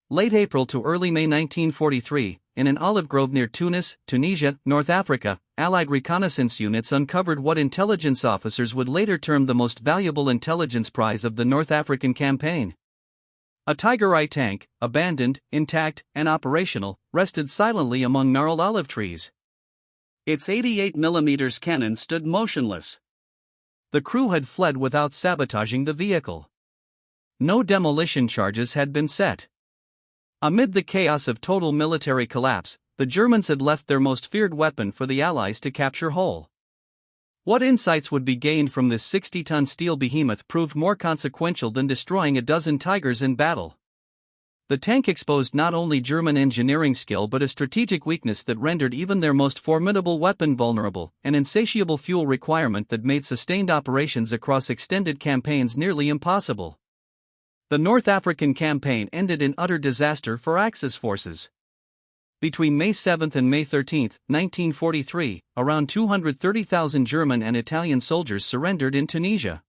Late April to early May 1943, in an olive grove near Tunis, Tunisia, North Africa, Allied reconnaissance units uncovered what intelligence officers would later term the most valuable intelligence prize of the North African campaign. A Tiger I tank, abandoned, intact, and operational, rested silently among gnarled olive trees. Its 88mm cannon stood motionless. The crew had fled without sabotaging the vehicle. No demolition charges had been set. Amid the chaos of total military collapse, the Germans had left their most feared weapon for the Allies to capture whole. What insights would be gained from this 60-ton steel behemoth proved more consequential than destroying a dozen Tigers in battle. The tank exposed not only German engineering skill but a strategic weakness that rendered even their most formidable weapon vulnerable, an insatiable fuel requirement that made sustained operations across extended campaigns nearly impossible. The North African campaign ended in utter disaster for Axis forces. Between May 7 and May 13, 1943, around 230,000 German and Italian soldiers surrendered in Tunisia.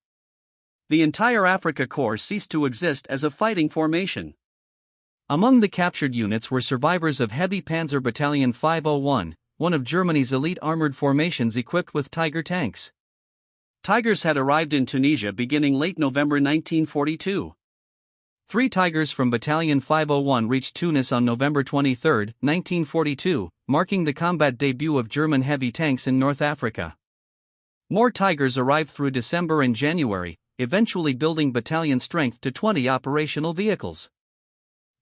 The entire Afrika Korps ceased to exist as a fighting formation. Among the captured units were survivors of Heavy Panzer Battalion 501, one of Germany's elite armored formations equipped with Tiger tanks. Tigers had arrived in Tunisia beginning late November 1942. 3 Tigers from Battalion 501 reached Tunis on November 23, 1942, marking the combat debut of German heavy tanks in North Africa. More Tigers arrived through December and January, eventually building battalion strength to 20 operational vehicles.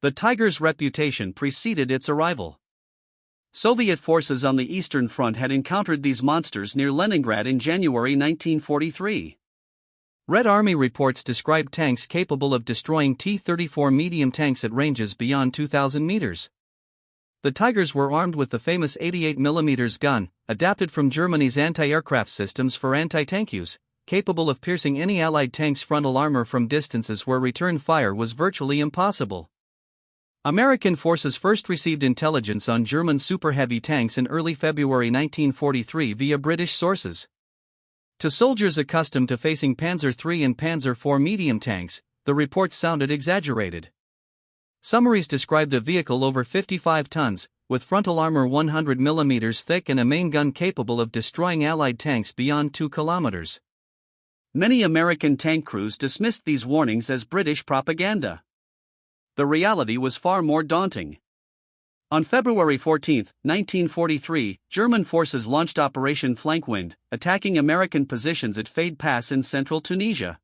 The Tiger's reputation preceded its arrival. Soviet forces on the Eastern Front had encountered these monsters near Leningrad in January 1943. Red Army reports described tanks capable of destroying T-34 medium tanks at ranges beyond 2,000 meters. The Tigers were armed with the famous 88mm gun, adapted from Germany's anti-aircraft systems for anti-tank use, capable of piercing any Allied tank's frontal armor from distances where return fire was virtually impossible. American forces first received intelligence on German super heavy tanks in early February 1943 via British sources. To soldiers accustomed to facing Panzer III and Panzer IV medium tanks, the reports sounded exaggerated. Summaries described a vehicle over 55 tons, with frontal armor 100 mm thick and a main gun capable of destroying Allied tanks beyond 2 kilometers. Many American tank crews dismissed these warnings as British propaganda. The reality was far more daunting. On February 14, 1943, German forces launched Operation Flankwind, attacking American positions at Fade Pass in central Tunisia.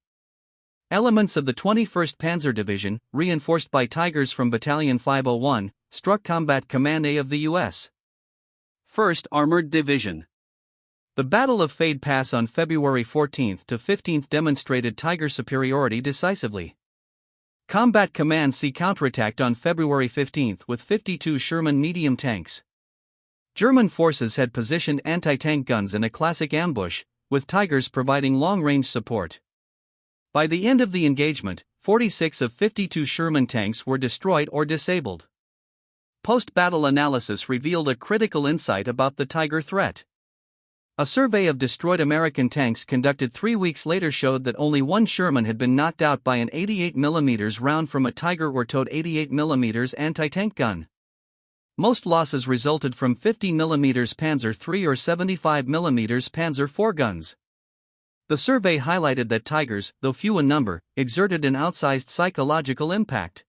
Elements of the 21st Panzer Division, reinforced by Tigers from Battalion 501, struck Combat Command A of the U.S. 1st Armored Division. The Battle of Fade Pass on February 14 to 15 demonstrated Tiger superiority decisively. Combat Command C counterattacked on February 15 with 52 Sherman medium tanks. German forces had positioned anti-tank guns in a classic ambush, with Tigers providing long-range support. By the end of the engagement, 46 of 52 Sherman tanks were destroyed or disabled. Post-battle analysis revealed a critical insight about the Tiger threat. A survey of destroyed American tanks conducted 3 weeks later showed that only one Sherman had been knocked out by an 88mm round from a Tiger or towed 88mm anti-tank gun. Most losses resulted from 50mm Panzer III or 75mm Panzer IV guns. The survey highlighted that Tigers, though few in number, exerted an outsized psychological impact.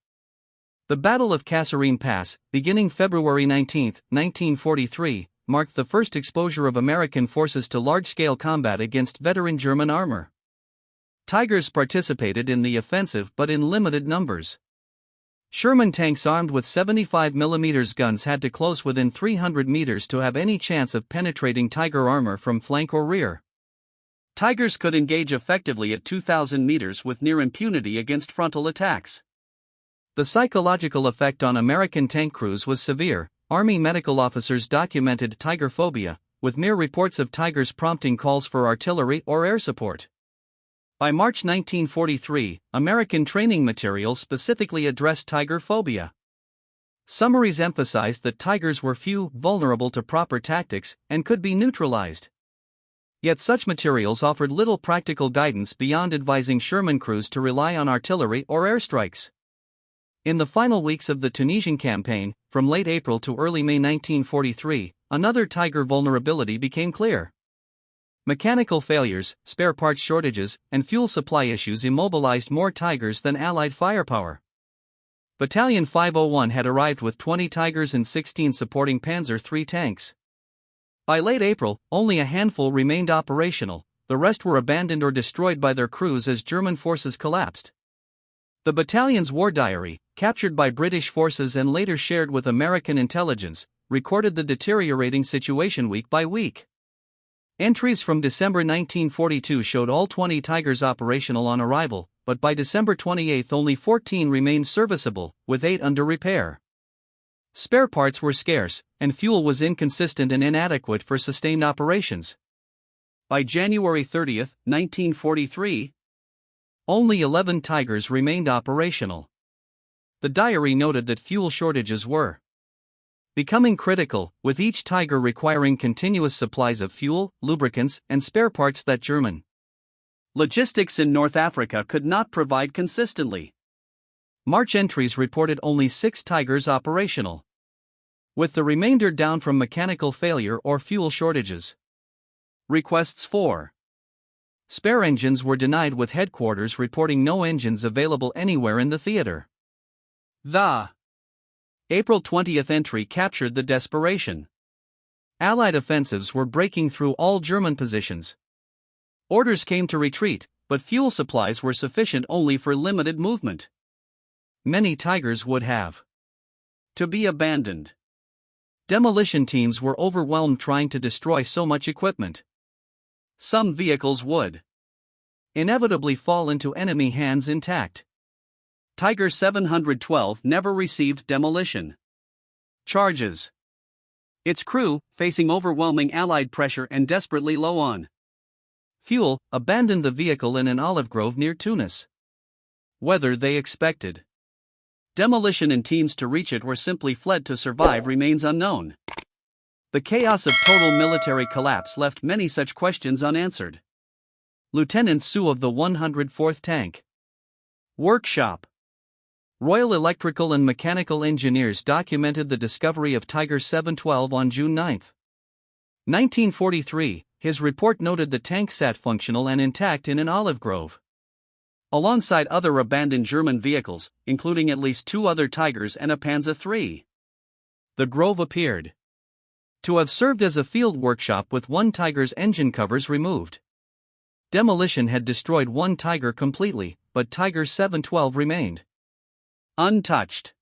The Battle of Kasserine Pass, beginning February 19, 1943, marked the first exposure of American forces to large-scale combat against veteran German armor. Tigers participated in the offensive but in limited numbers. Sherman tanks armed with 75mm guns had to close within 300 meters to have any chance of penetrating Tiger armor from flank or rear. Tigers could engage effectively at 2,000 meters with near impunity against frontal attacks. The psychological effect on American tank crews was severe. Army medical officers documented Tiger phobia, with mere reports of Tigers prompting calls for artillery or air support. By March 1943, American training materials specifically addressed Tiger phobia. Summaries emphasized that Tigers were few, vulnerable to proper tactics, and could be neutralized. Yet such materials offered little practical guidance beyond advising Sherman crews to rely on artillery or airstrikes. In the final weeks of the Tunisian campaign, from late April to early May 1943, another Tiger vulnerability became clear. Mechanical failures, spare parts shortages, and fuel supply issues immobilized more Tigers than Allied firepower. Battalion 501 had arrived with 20 Tigers and 16 supporting Panzer III tanks. By late April, only a handful remained operational, the rest were abandoned or destroyed by their crews as German forces collapsed. The battalion's war diary, captured by British forces and later shared with American intelligence, recorded the deteriorating situation week by week. Entries from December 1942 showed all 20 Tigers operational on arrival, but by December 28 only 14 remained serviceable, with 8 under repair. Spare parts were scarce, and fuel was inconsistent and inadequate for sustained operations. By January 30, 1943, only 11 Tigers remained operational. The diary noted that fuel shortages were becoming critical, with each Tiger requiring continuous supplies of fuel, lubricants, and spare parts that German logistics in North Africa could not provide consistently. March entries reported only 6 Tigers operational, with the remainder down from mechanical failure or fuel shortages. Requests for spare engines were denied, with headquarters reporting no engines available anywhere in the theater. The April 20 entry captured the desperation. Allied offensives were breaking through all German positions. Orders came to retreat, but fuel supplies were sufficient only for limited movement. Many Tigers would have to be abandoned. Demolition teams were overwhelmed trying to destroy so much equipment. Some vehicles would inevitably fall into enemy hands intact. Tiger 712 never received demolition charges. Its crew, facing overwhelming Allied pressure and desperately low on fuel, abandoned the vehicle in an olive grove near Tunis. Whether they expected demolition and teams to reach it or simply fled to survive remains unknown. The chaos of total military collapse left many such questions unanswered. Lieutenant Sue of the 104th Tank Workshop, Royal Electrical and Mechanical Engineers documented the discovery of Tiger 712 on June 9, 1943. His report noted the tank sat functional and intact in an olive grove, alongside other abandoned German vehicles, including at least 2 other Tigers and a Panzer III. The grove appeared to have served as a field workshop with 1 Tiger's engine covers removed. Demolition had destroyed 1 Tiger completely, but Tiger 712 remained untouched.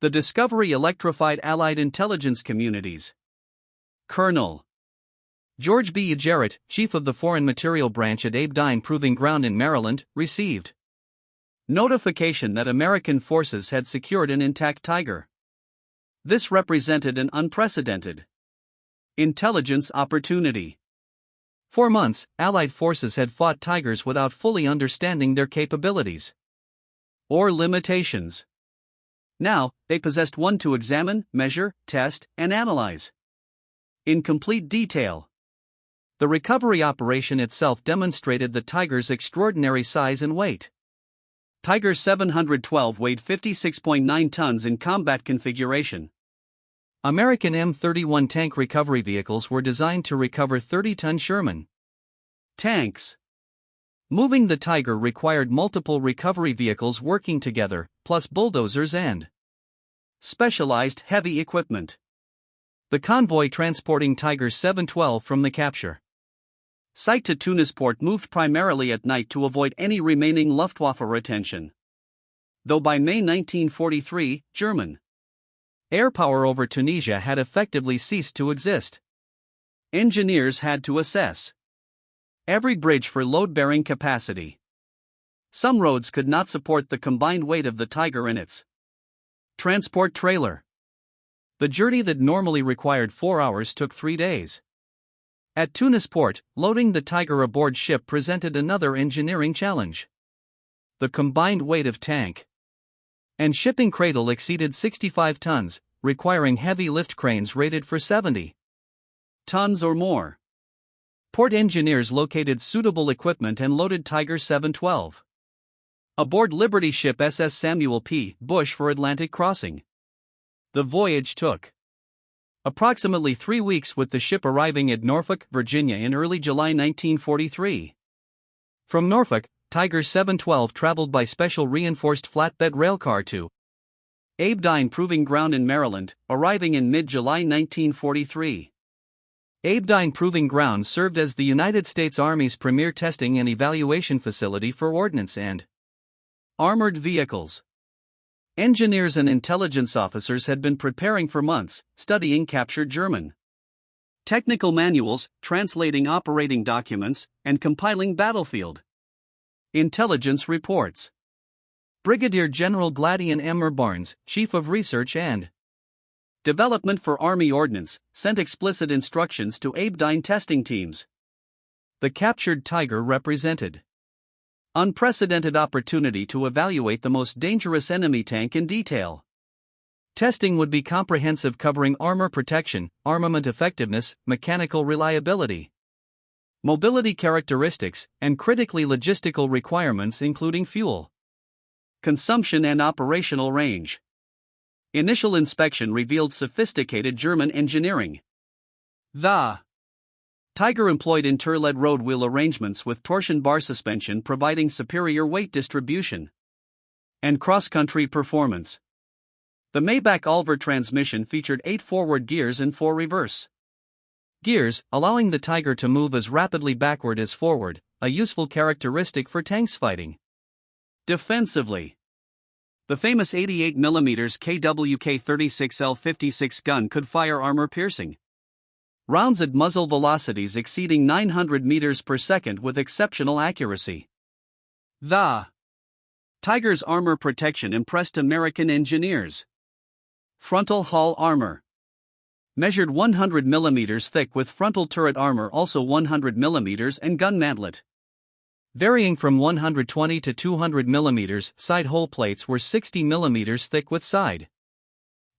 The discovery electrified Allied intelligence communities. Colonel George B. Jarrett, chief of the Foreign Material Branch at Abedyne Proving Ground in Maryland, received notification that American forces had secured an intact Tiger. This represented an unprecedented intelligence opportunity. For months, Allied forces had fought Tigers without fully understanding their capabilities or limitations. Now, they possessed one to examine, measure, test, and analyze in complete detail. The recovery operation itself demonstrated the Tiger's extraordinary size and weight. Tiger 712 weighed 56.9 tons in combat configuration. American M31 tank recovery vehicles were designed to recover 30-ton Sherman tanks. Moving the Tiger required multiple recovery vehicles working together, plus bulldozers and specialized heavy equipment. The convoy transporting Tiger 712 from the capture site to Tunis port moved primarily at night to avoid any remaining Luftwaffe retention. Though by May 1943, German air power over Tunisia had effectively ceased to exist. Engineers had to assess every bridge for load-bearing capacity. Some roads could not support the combined weight of the Tiger and its transport trailer. The journey that normally required 4 hours took 3 days. At Tunis port, loading the Tiger aboard ship presented another engineering challenge. The combined weight of tank and shipping cradle exceeded 65 tons, requiring heavy lift cranes rated for 70 tons or more. Port engineers located suitable equipment and loaded Tiger 712. Aboard Liberty ship SS Samuel P. Bush for Atlantic crossing. The voyage took approximately 3 weeks, with the ship arriving at Norfolk, Virginia in early July 1943. From Norfolk, Tiger 712 traveled by special reinforced flatbed railcar to Abedyne Proving Ground in Maryland, arriving in mid-July 1943. Abedyne Proving Ground served as the United States Army's premier testing and evaluation facility for ordnance and armored vehicles. Engineers and intelligence officers had been preparing for months, studying captured German technical manuals, translating operating documents, and compiling battlefield intelligence reports. Brigadier General Gladian M. Barnes, Chief of Research and Development for Army Ordnance, sent explicit instructions to Abedyne testing teams. The captured Tiger represented unprecedented opportunity to evaluate the most dangerous enemy tank in detail. Testing would be comprehensive, covering armor protection, armament effectiveness, mechanical reliability, mobility characteristics, and critically logistical requirements including fuel consumption and operational range. Initial inspection revealed sophisticated German engineering. The Tiger employed inter-led road wheel arrangements with torsion bar suspension, providing superior weight distribution and cross-country performance. The Maybach-Oliver transmission featured 8 forward gears and 4 reverse gears, allowing the Tiger to move as rapidly backward as forward, a useful characteristic for tanks fighting defensively. The famous 88mm KWK-36L56 gun could fire armor-piercing rounds at muzzle velocities exceeding 900 meters per second with exceptional accuracy. The Tiger's armor protection impressed American engineers. Frontal hull armor measured 100 mm thick, with frontal turret armor also 100 mm, and gun mantlet varying from 120 to 200 mm. Side hull plates were 60 mm thick, with side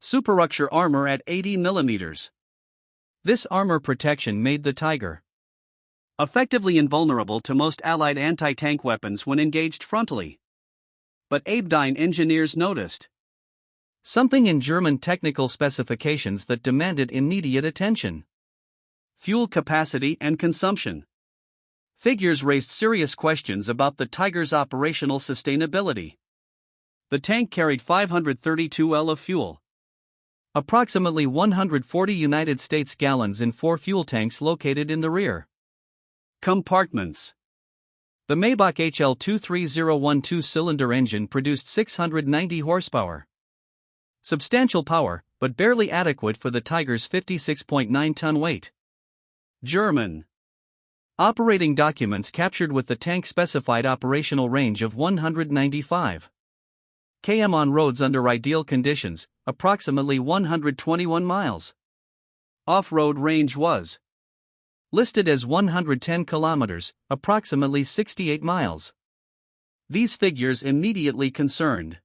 superstructure armor at 80 mm. This armor protection made the Tiger effectively invulnerable to most Allied anti-tank weapons when engaged frontally. But Abedyne engineers noticed something in German technical specifications that demanded immediate attention: fuel capacity and consumption. Figures raised serious questions about the Tiger's operational sustainability. The tank carried 532 L of fuel, approximately 140 United States gallons, in 4 fuel tanks located in the rear compartments. The Maybach HL23012 2-cylinder engine produced 690 horsepower. Substantial power, but barely adequate for the Tiger's 56.9-ton weight. German operating documents captured with the tank specified operational range of 195 km on roads under ideal conditions, approximately 121 miles. Off-road range was listed as 110 kilometers, approximately 68 miles. These figures immediately concerned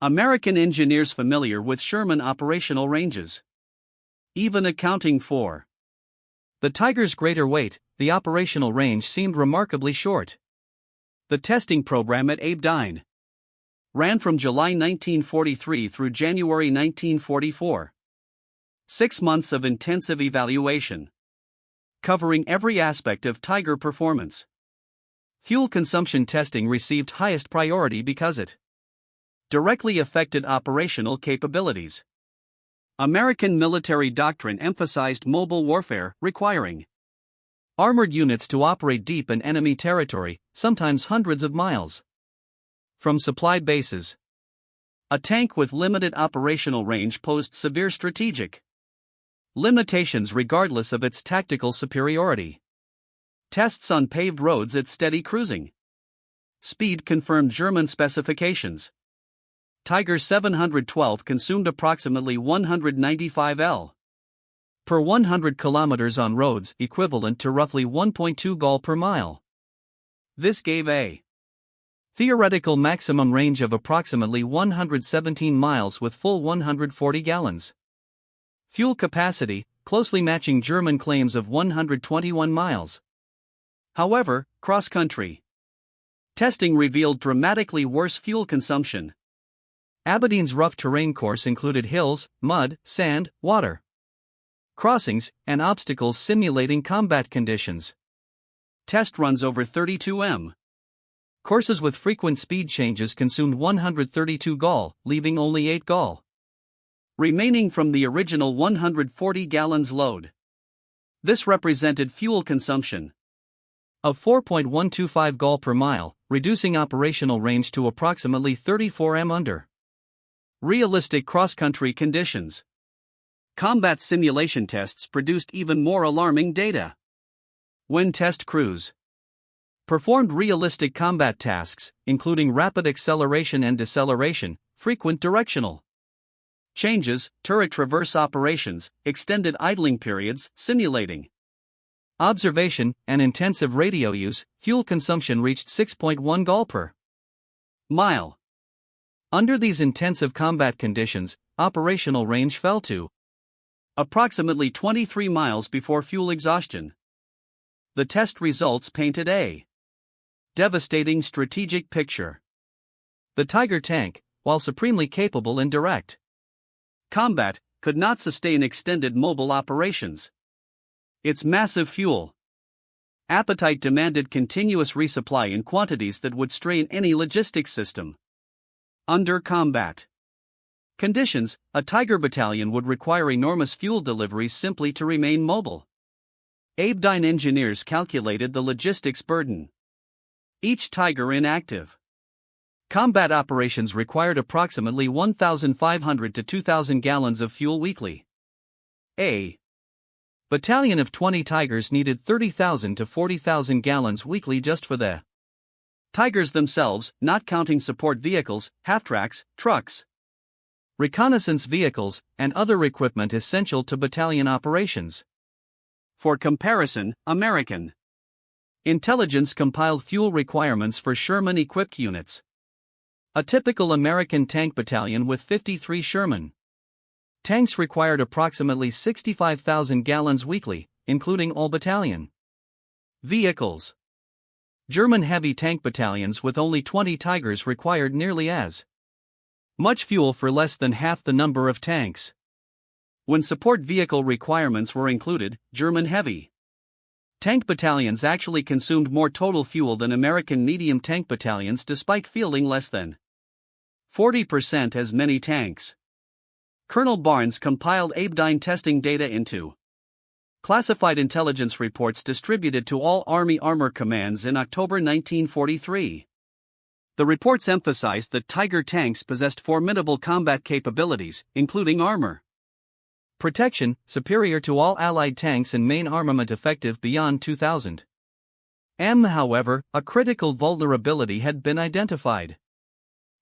American engineers familiar with Sherman operational ranges. Even accounting for the Tiger's greater weight, the operational range seemed remarkably short. The testing program at Abedyne ran from July 1943 through January 1944. 6 months of intensive evaluation, covering every aspect of Tiger performance. Fuel consumption testing received highest priority because it directly affected operational capabilities. American military doctrine emphasized mobile warfare, requiring armored units to operate deep in enemy territory, sometimes hundreds of miles from supply bases. A tank with limited operational range posed severe strategic limitations regardless of its tactical superiority. Tests on paved roads at steady cruising speed confirmed German specifications. Tiger 712 consumed approximately 195 L per 100 kilometers on roads, equivalent to roughly 1.2 gall per mile. This gave a theoretical maximum range of approximately 117 miles with full 140 gallons. Fuel capacity, closely matching German claims of 121 miles. However, cross-country Testing revealed dramatically worse fuel consumption. Aberdeen's rough terrain course included hills, mud, sand, water crossings, and obstacles simulating combat conditions. Test runs over 32 m. Courses with frequent speed changes consumed 132 gall, leaving only 8 gall remaining from the original 140 gallons load. This represented fuel consumption of 4.125 gall per mile, reducing operational range to approximately 34 m under realistic cross-country conditions. Combat simulation tests produced even more alarming data. When test crews performed realistic combat tasks, including rapid acceleration and deceleration, frequent directional changes, turret traverse operations, extended idling periods, simulating observation, and intensive radio use, fuel consumption reached 6.1 gall per mile. Under these intensive combat conditions, operational range fell to approximately 23 miles before fuel exhaustion. The test results painted a devastating strategic picture. The Tiger tank, while supremely capable in direct combat, could not sustain extended mobile operations. Its massive fuel appetite demanded continuous resupply in quantities that would strain any logistics system. Under combat conditions, a Tiger battalion would require enormous fuel deliveries simply to remain mobile. Aberdeen engineers calculated the logistics burden. Each Tiger in active combat operations required approximately 1,500 to 2,000 gallons of fuel weekly. A battalion of 20 Tigers needed 30,000 to 40,000 gallons weekly just for the Tigers themselves, not counting support vehicles, half-tracks, trucks, reconnaissance vehicles, and other equipment essential to battalion operations. For comparison, American intelligence compiled fuel requirements for Sherman-equipped units. A typical American tank battalion with 53 Sherman tanks required approximately 65,000 gallons weekly, including all battalion vehicles. German heavy tank battalions with only 20 Tigers required nearly as much fuel for less than half the number of tanks. When support vehicle requirements were included, German heavy tank battalions actually consumed more total fuel than American medium tank battalions despite fielding less than 40% as many tanks. Colonel Barnes compiled Aberdeen testing data into classified intelligence reports distributed to all Army Armor Commands in October 1943. The reports emphasized that Tiger tanks possessed formidable combat capabilities, including armor protection, superior to all Allied tanks and main armament effective beyond 2,000 m. However, a critical vulnerability had been identified.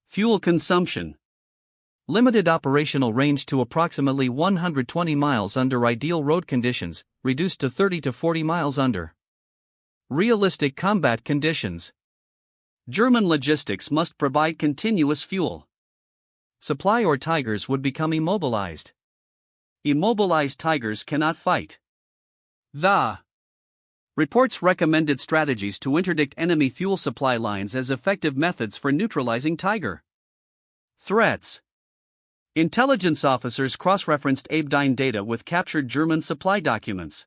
Fuel consumption. Limited operational range to approximately 120 miles under ideal road conditions, reduced to 30 to 40 miles under realistic combat conditions. German logistics must provide continuous fuel supply or Tigers would become immobilized. Immobilized Tigers cannot fight. The reports recommended strategies to interdict enemy fuel supply lines as effective methods for neutralizing Tiger threats. Intelligence officers cross-referenced Aberdeen data with captured German supply documents,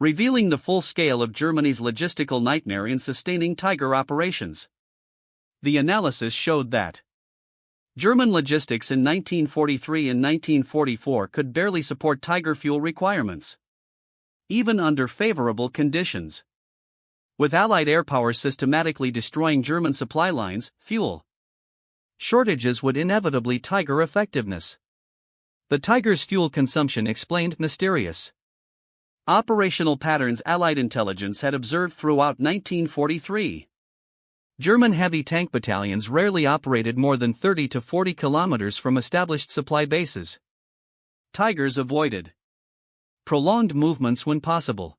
revealing the full scale of Germany's logistical nightmare in sustaining Tiger operations. The analysis showed that German logistics in 1943 and 1944 could barely support Tiger fuel requirements, even under favorable conditions. With Allied air power systematically destroying German supply lines, fuel shortages would inevitably Tiger effectiveness. The Tiger's fuel consumption explained mysterious operational patterns Allied intelligence had observed throughout 1943. German heavy tank battalions rarely operated more than 30 to 40 kilometers from established supply bases. Tigers avoided prolonged movements when possible.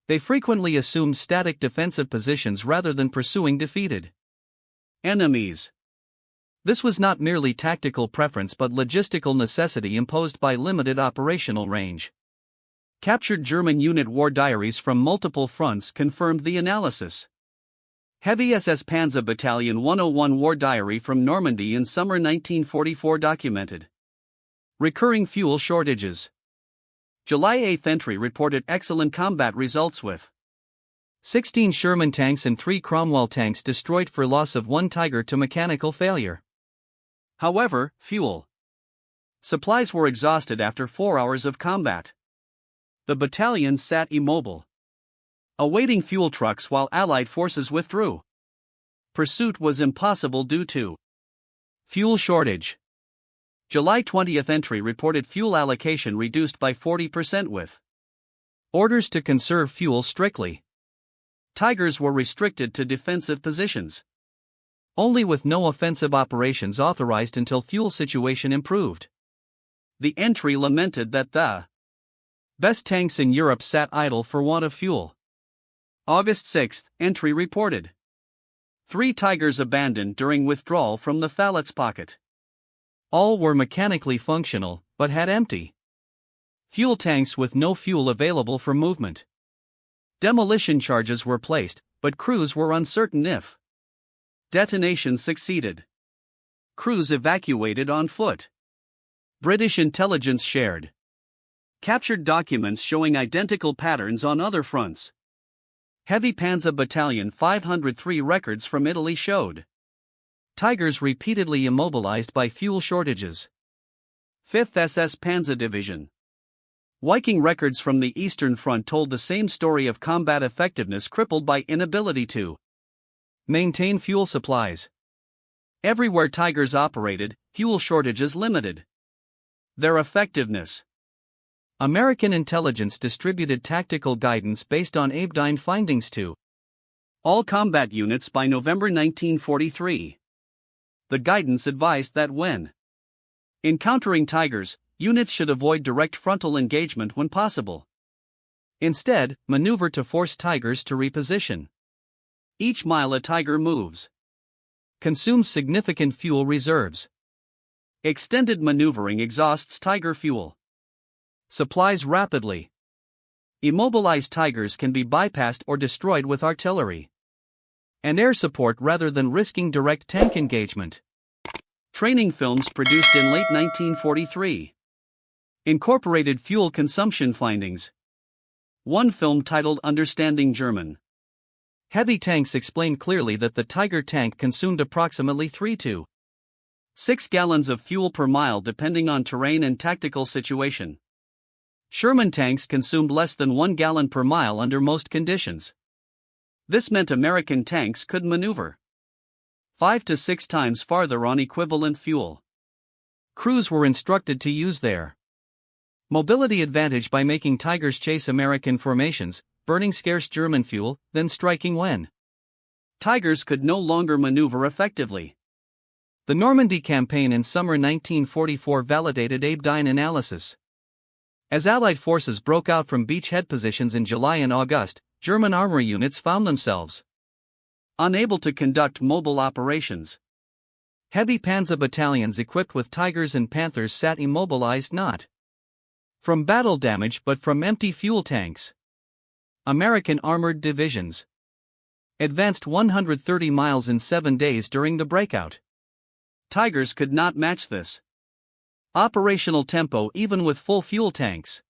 They frequently assumed static defensive positions rather than pursuing defeated enemies. This was not merely tactical preference but logistical necessity imposed by limited operational range. Captured German unit war diaries from multiple fronts confirmed the analysis. Heavy SS Panzer Battalion 101 War Diary from Normandy in summer 1944 documented recurring fuel shortages. July 8 entry reported excellent combat results with 16 Sherman tanks and 3 Cromwell tanks destroyed for loss of 1 Tiger to mechanical failure. However, fuel supplies were exhausted after 4 hours of combat. The battalion sat immobile, awaiting fuel trucks while Allied forces withdrew. Pursuit was impossible due to fuel shortage. July 20 entry reported fuel allocation reduced by 40% with orders to conserve fuel strictly. Tigers were restricted to defensive positions, only with no offensive operations authorized until fuel situation improved. The entry lamented that the best tanks in Europe sat idle for want of fuel. August 6 entry reported 3 Tigers abandoned during withdrawal from the Thalet's pocket. All were mechanically functional, but had empty fuel tanks with no fuel available for movement. Demolition charges were placed, but crews were uncertain if detonation succeeded. Crews evacuated on foot. British intelligence shared captured documents showing identical patterns on other fronts. Heavy Panzer Battalion 503 records from Italy showed Tigers repeatedly immobilized by fuel shortages. 5th SS Panzer Division. Viking records from the Eastern Front told the same story of combat effectiveness crippled by inability to maintain fuel supplies. Everywhere Tigers operated, fuel shortages limited their effectiveness. American intelligence distributed tactical guidance based on Abedyne findings to all combat units by November 1943. The guidance advised that when encountering Tigers, units should avoid direct frontal engagement when possible. Instead, maneuver to force Tigers to reposition. Each mile a Tiger moves consumes significant fuel reserves. Extended maneuvering exhausts Tiger fuel supplies rapidly. Immobilized Tigers can be bypassed or destroyed with artillery and air support rather than risking direct tank engagement. Training films produced in late 1943 incorporated fuel consumption findings. One film titled Understanding German heavy tanks explained clearly that the Tiger tank consumed approximately 3 to 6 gallons of fuel per mile depending on terrain and tactical situation. Sherman tanks consumed less than 1 gallon per mile under most conditions. This meant American tanks could maneuver 5 to 6 times farther on equivalent fuel. Crews were instructed to use their mobility advantage by making Tigers chase American formations, burning scarce German fuel, then striking when Tigers could no longer maneuver effectively. The Normandy campaign in summer 1944 validated Abedyne analysis. As Allied forces broke out from beachhead positions in July and August, German armory units found themselves unable to conduct mobile operations. Heavy Panzer battalions equipped with Tigers and Panthers sat immobilized not from battle damage but from empty fuel tanks. American armored divisions advanced 130 miles in 7 days during the breakout. Tigers could not match this operational tempo even with full fuel tanks.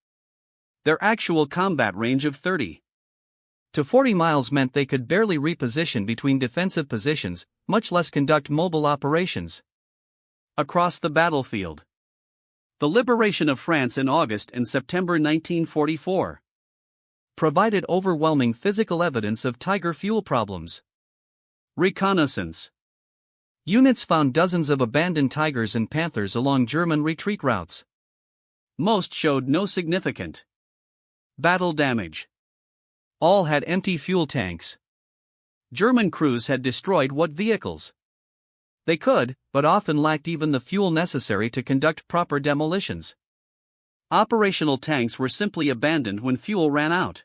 Their actual combat range of 30 to 40 miles meant they could barely reposition between defensive positions, much less conduct mobile operations across the battlefield. The liberation of France in August and September 1944 provided overwhelming physical evidence of Tiger fuel problems. Reconnaissance. Units found dozens of abandoned Tigers and Panthers along German retreat routes. Most showed no significant battle damage. All had empty fuel tanks. German crews had destroyed what vehicles they could, but often lacked even the fuel necessary to conduct proper demolitions. Operational tanks were simply abandoned when fuel ran out.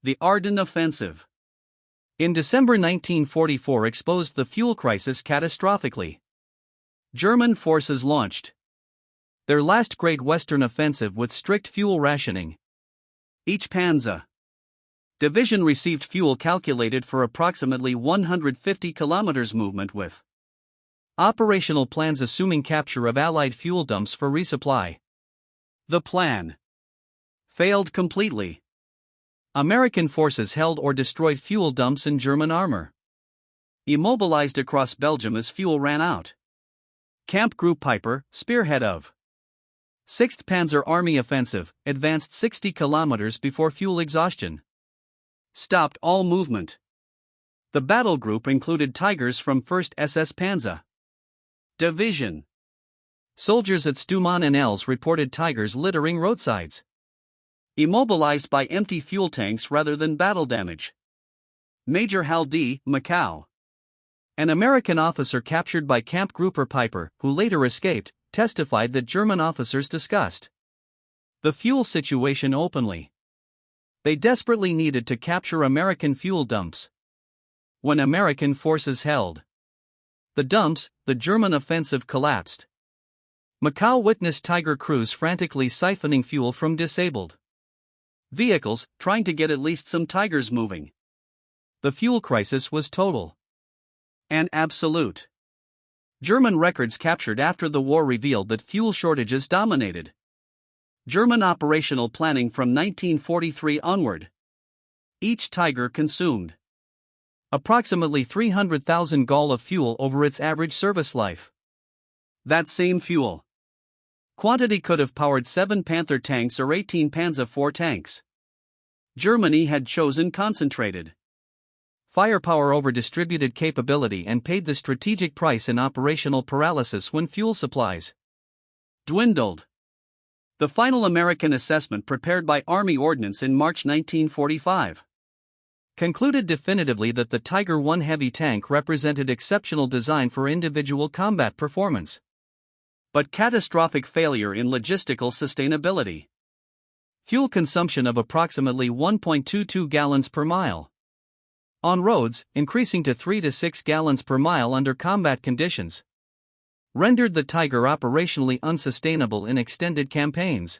The Ardennes Offensive in December 1944 exposed the fuel crisis catastrophically. German forces launched their last Great Western Offensive with strict fuel rationing. Each Panzer Division received fuel calculated for approximately 150 kilometers movement with operational plans assuming capture of Allied fuel dumps for resupply. The plan failed completely. American forces held or destroyed fuel dumps in German armor. Immobilized across Belgium as fuel ran out. Camp Group Piper, spearhead of 6th Panzer Army offensive, advanced 60 kilometers before fuel exhaustion. Stopped all movement. The battle group included Tigers from 1st SS Panzer Division. Soldiers at Stuman and Els reported Tigers littering roadsides. Immobilized by empty fuel tanks rather than battle damage. Major Hal D. Macau, an American officer captured by Camp Grouper Piper, who later escaped, testified that German officers discussed the fuel situation openly. They desperately needed to capture American fuel dumps. When American forces held the dumps, the German offensive collapsed. Macau witnessed Tiger crews frantically siphoning fuel from disabled vehicles, trying to get at least some Tigers moving. The fuel crisis was total and absolute. German records captured after the war revealed that fuel shortages dominated German operational planning from 1943 onward. Each Tiger consumed approximately 300,000 gal of fuel over its average service life. That same fuel quantity could have powered 7 Panther tanks or 18 Panzer IV tanks. Germany had chosen concentrated firepower over distributed capability and paid the strategic price in operational paralysis when fuel supplies dwindled. The final American assessment prepared by Army Ordnance in March 1945 concluded definitively that the Tiger I heavy tank represented exceptional design for individual combat performance, but catastrophic failure in logistical sustainability. Fuel consumption of approximately 1.22 gallons per mile on roads, increasing to 3 to 6 gallons per mile under combat conditions, rendered the Tiger operationally unsustainable in extended campaigns.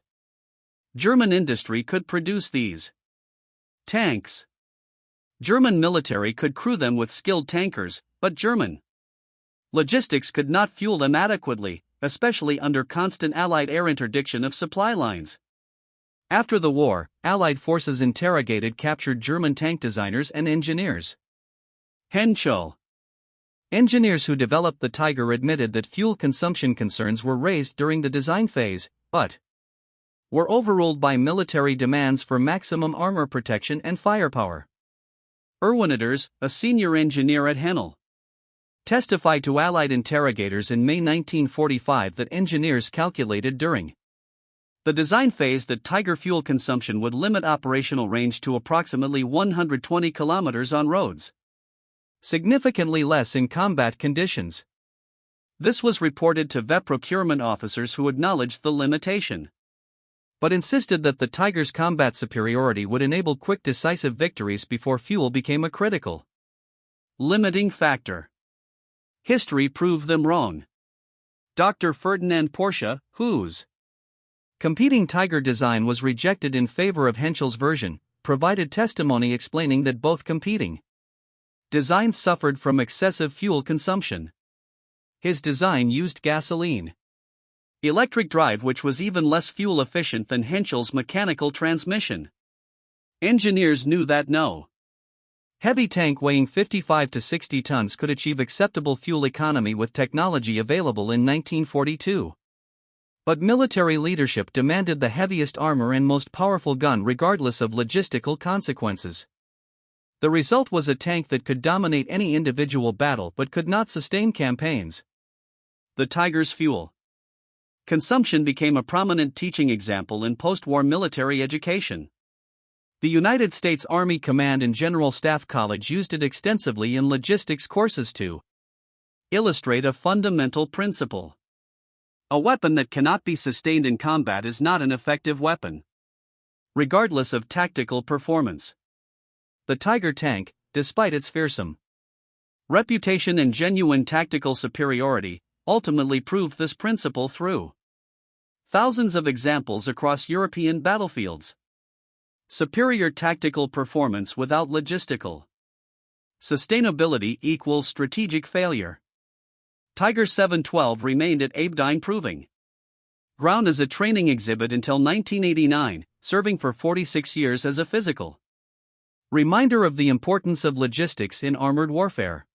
German industry could produce these tanks. German military could crew them with skilled tankers, but German logistics could not fuel them adequately, especially under constant Allied air interdiction of supply lines. After the war, Allied forces interrogated captured German tank designers and engineers. Henschel, engineers who developed the Tiger admitted that fuel consumption concerns were raised during the design phase, but were overruled by military demands for maximum armor protection and firepower. Erwinaters, a senior engineer at Henschel, testified to Allied interrogators in May 1945 that engineers calculated during the design phase that Tiger fuel consumption would limit operational range to approximately 120 kilometers on roads, significantly less in combat conditions. This was reported to VE procurement officers who acknowledged the limitation, but insisted that the Tiger's combat superiority would enable quick decisive victories before fuel became a critical limiting factor. History proved them wrong. Dr. Ferdinand Porsche, whose competing Tiger design was rejected in favor of Henschel's version, provided testimony explaining that both competing designs suffered from excessive fuel consumption. His design used gasoline electric drive, which was even less fuel efficient than Henschel's mechanical transmission. Engineers knew that no heavy tank weighing 55 to 60 tons could achieve acceptable fuel economy with technology available in 1942. But military leadership demanded the heaviest armor and most powerful gun regardless of logistical consequences. The result was a tank that could dominate any individual battle but could not sustain campaigns. The Tiger's fuel consumption became a prominent teaching example in post-war military education. The United States Army Command and General Staff College used it extensively in logistics courses to illustrate a fundamental principle. A weapon that cannot be sustained in combat is not an effective weapon, regardless of tactical performance. The Tiger tank, despite its fearsome reputation and genuine tactical superiority, ultimately proved this principle through thousands of examples across European battlefields. Superior tactical performance without logistical. Sustainability equals strategic failure. Tiger 712 remained at Abedyne Proving Ground as a training exhibit until 1989, serving for 46 years as a physical reminder of the importance of logistics in armored warfare.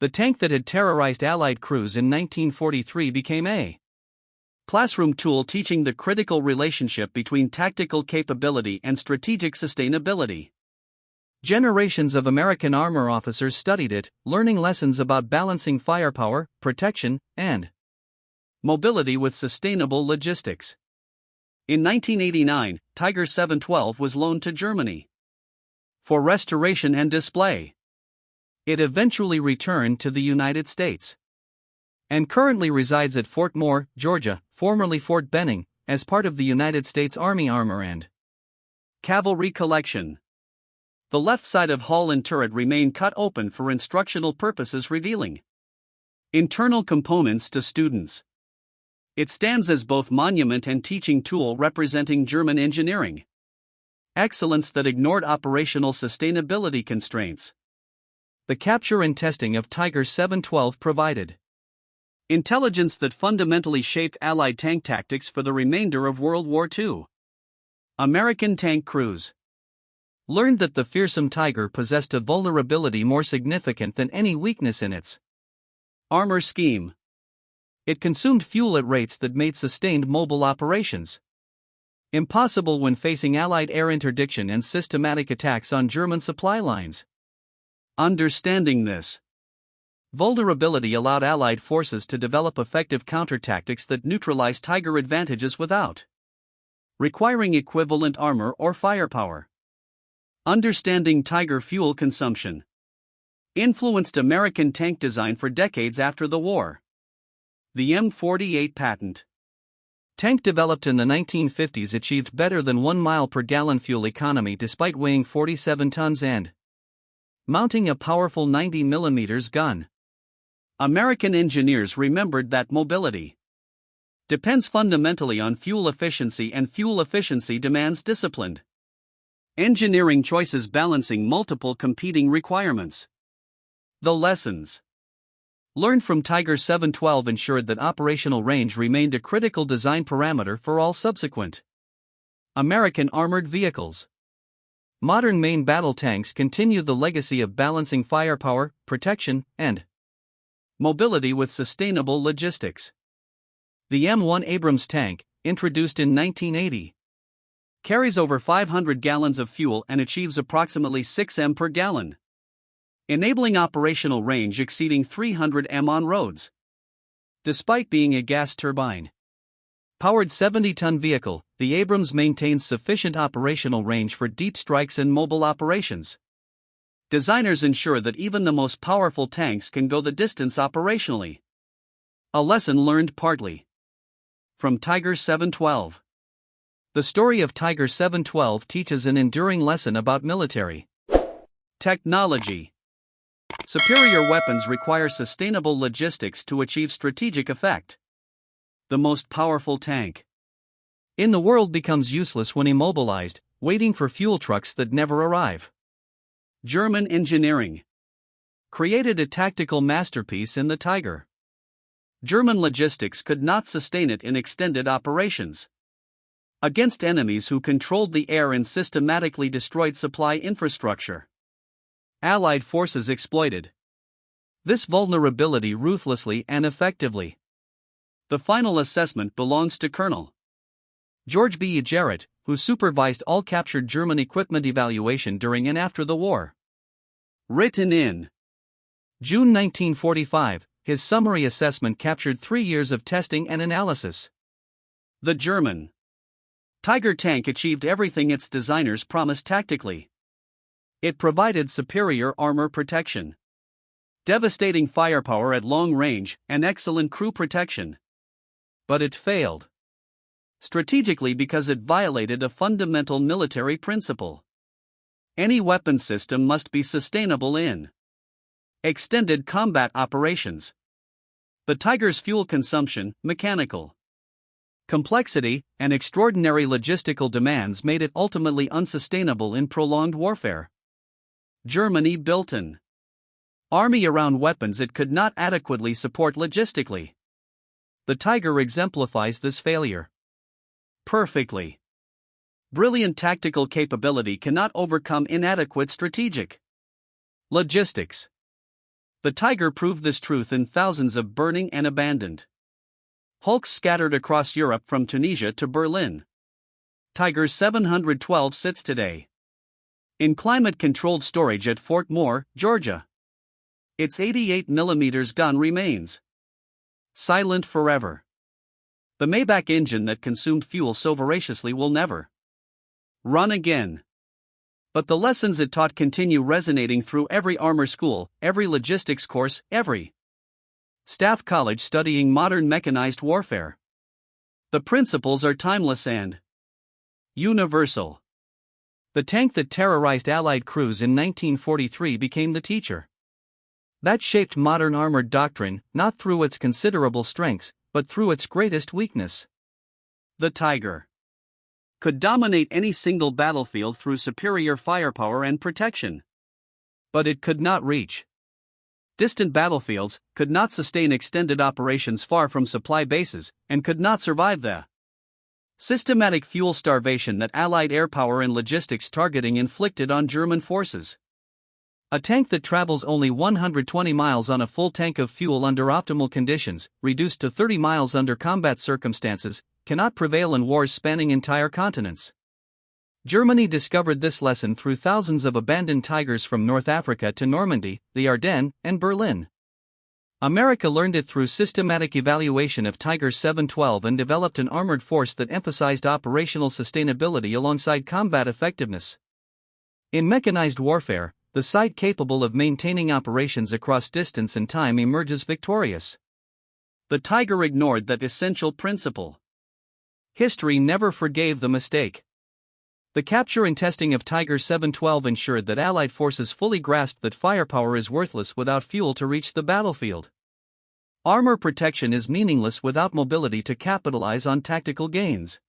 The tank that had terrorized Allied crews in 1943 became a classroom tool teaching the critical relationship between tactical capability and strategic sustainability. Generations of American armor officers studied it, learning lessons about balancing firepower, protection, and mobility with sustainable logistics. In 1989, Tiger 712 was loaned to Germany for restoration and display. It eventually returned to the United States and currently resides at Fort Moore, Georgia, formerly Fort Benning, as part of the United States Army Armor and Cavalry Collection. The left side of hull and turret remain cut open for instructional purposes, revealing internal components to students. It stands as both monument and teaching tool representing German engineering excellence that ignored operational sustainability constraints. The capture and testing of Tiger 712 provided intelligence that fundamentally shaped Allied tank tactics for the remainder of World War II. American tank crews learned that the fearsome Tiger possessed a vulnerability more significant than any weakness in its armor scheme. It consumed fuel at rates that made sustained mobile operations impossible when facing Allied air interdiction and systematic attacks on German supply lines. Understanding this vulnerability allowed Allied forces to develop effective counter-tactics that neutralized Tiger advantages without requiring equivalent armor or firepower. Understanding Tiger fuel consumption influenced American tank design for decades after the war. The M48 patent tank developed in the 1950s achieved better than 1 mile per gallon fuel economy despite weighing 47 tons and mounting a powerful 90 mm gun. American engineers remembered that mobility depends fundamentally on fuel efficiency, and fuel efficiency demands disciplined engineering choices balancing multiple competing requirements. The lessons learned from Tiger 712 ensured that operational range remained a critical design parameter for all subsequent American armored vehicles. Modern main battle tanks continue the legacy of balancing firepower, protection, and mobility with sustainable logistics. The M1 Abrams tank, introduced in 1980, carries over 500 gallons of fuel and achieves approximately 6 m per gallon, enabling operational range exceeding 300 m on roads. Despite being a gas turbine-powered 70-ton vehicle, the Abrams maintains sufficient operational range for deep strikes and mobile operations. Designers ensure that even the most powerful tanks can go the distance operationally. A lesson learned partly from Tiger 712. The story of Tiger 712 teaches an enduring lesson about military technology. Superior weapons require sustainable logistics to achieve strategic effect. The most powerful tank in the world becomes useless when immobilized, waiting for fuel trucks that never arrive. German engineering created a tactical masterpiece in the Tiger. German logistics could not sustain it in extended operations against enemies who controlled the air and systematically destroyed supply infrastructure. Allied forces exploited this vulnerability ruthlessly and effectively. The final assessment belongs to Colonel George B. Jarrett, who supervised all captured German equipment evaluation during and after the war. Written in June 1945, his summary assessment captured 3 years of testing and analysis. The German Tiger tank achieved everything its designers promised tactically. It provided superior armor protection, devastating firepower at long range, and excellent crew protection. But it failed strategically because it violated a fundamental military principle. Any weapon system must be sustainable in extended combat operations. The Tiger's fuel consumption, mechanical Complexity and extraordinary logistical demands made it ultimately unsustainable in prolonged warfare. Germany built an army around weapons it could not adequately support logistically. The Tiger exemplifies this failure perfectly. Brilliant tactical capability cannot overcome inadequate strategic logistics. The Tiger proved this truth in thousands of burning and abandoned hulks scattered across Europe from Tunisia to Berlin. Tiger 712 sits today in climate-controlled storage at Fort Moore, Georgia. Its 88mm gun remains silent forever. The Maybach engine that consumed fuel so voraciously will never run again. But the lessons it taught continue resonating through every armor school, every logistics course, every staff college studying modern mechanized warfare. The principles are timeless and universal. The tank that terrorized Allied crews in 1943 became the teacher that shaped modern armored doctrine, not through its considerable strengths, but through its greatest weakness. The Tiger could dominate any single battlefield through superior firepower and protection. But it could not reach distant battlefields, could not sustain extended operations far from supply bases, and could not survive the systematic fuel starvation that Allied air power and logistics targeting inflicted on German forces. A tank that travels only 120 miles on a full tank of fuel under optimal conditions, reduced to 30 miles under combat circumstances, cannot prevail in wars spanning entire continents. Germany discovered this lesson through thousands of abandoned Tigers from North Africa to Normandy, the Ardennes, and Berlin. America learned it through systematic evaluation of Tiger 712 and developed an armored force that emphasized operational sustainability alongside combat effectiveness. In mechanized warfare, the side capable of maintaining operations across distance and time emerges victorious. The Tiger ignored that essential principle. History never forgave the mistake. The capture and testing of Tiger 712 ensured that Allied forces fully grasped that firepower is worthless without fuel to reach the battlefield. Armor protection is meaningless without mobility to capitalize on tactical gains.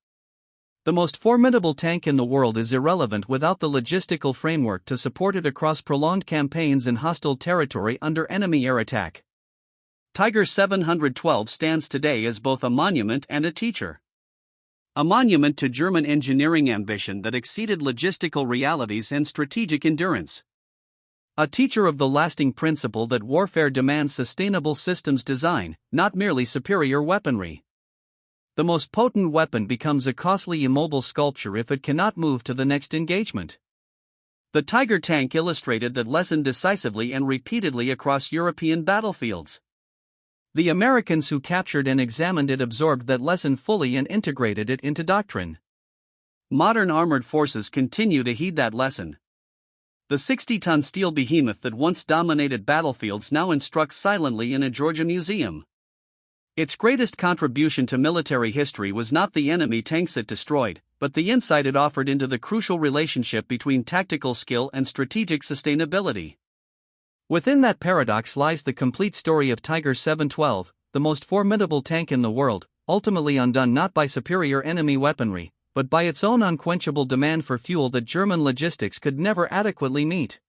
The most formidable tank in the world is irrelevant without the logistical framework to support it across prolonged campaigns in hostile territory under enemy air attack. Tiger 712 stands today as both a monument and a teacher. A monument to German engineering ambition that exceeded logistical realities and strategic endurance. A teacher of the lasting principle that warfare demands sustainable systems design, not merely superior weaponry. The most potent weapon becomes a costly immobile sculpture if it cannot move to the next engagement. The Tiger tank illustrated that lesson decisively and repeatedly across European battlefields. The Americans who captured and examined it absorbed that lesson fully and integrated it into doctrine. Modern armored forces continue to heed that lesson. The 60-ton steel behemoth that once dominated battlefields now instructs silently in a Georgia museum. Its greatest contribution to military history was not the enemy tanks it destroyed, but the insight it offered into the crucial relationship between tactical skill and strategic sustainability. Within that paradox lies the complete story of Tiger 712, the most formidable tank in the world, ultimately undone not by superior enemy weaponry, but by its own unquenchable demand for fuel that German logistics could never adequately meet.